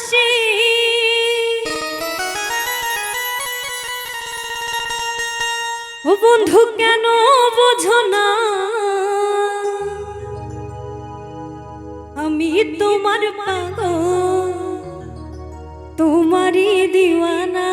ভালোবাসি ও বন্ধু কেন বোঝো না আমি তোমার পাগল তোমারই দিওয়ানা।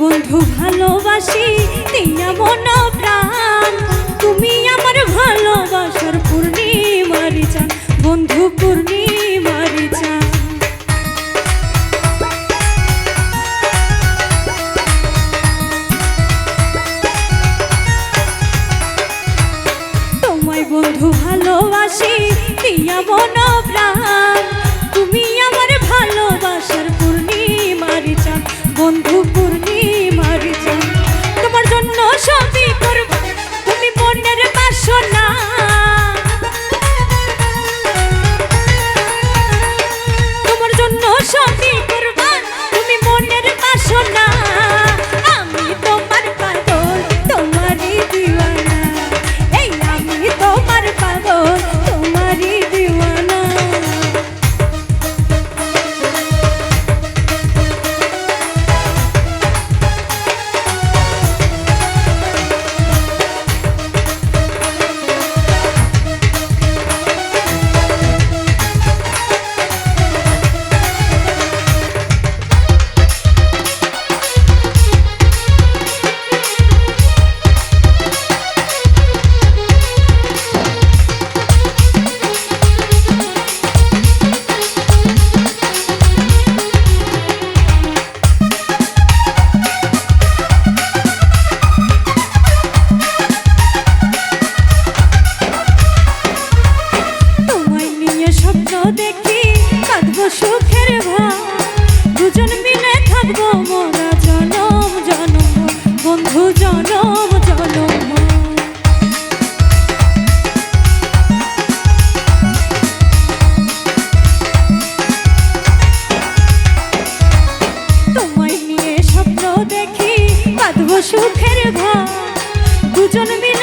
বন্ধু ভালোবাসি দিয়া মন প্রাণ তুমি আমার ভালোবাসার পূর্ণিমার চাঁদ বন্ধু পূর্ণিমার চাঁদ। তোমায় বন্ধু ভালোবাসি দিয়া মন প্রাণ তুমি আমার ভালোবাসার পূর্ণিমার চাঁদ বন্ধু পূর্ণিমার চাঁদ। তোমার জন্য সবই করব তুমি মনের বাসনা তোমার জন্য সবই করব তুমি মনের বাসনা আমি তোমার পাগল তোমারই দিওয়ানা এই আমি তোমার পাগল তোমারই দিওয়ানা। দেখি কাঁদবো সুখের ভাব দুজন মিলে থাকবো মোরা জনম জনম বন্ধু জনম জনম। তোমায় নিয়ে স্বপ্ন দেখি কাঁদবো সুখের ভাব দুজন মিলে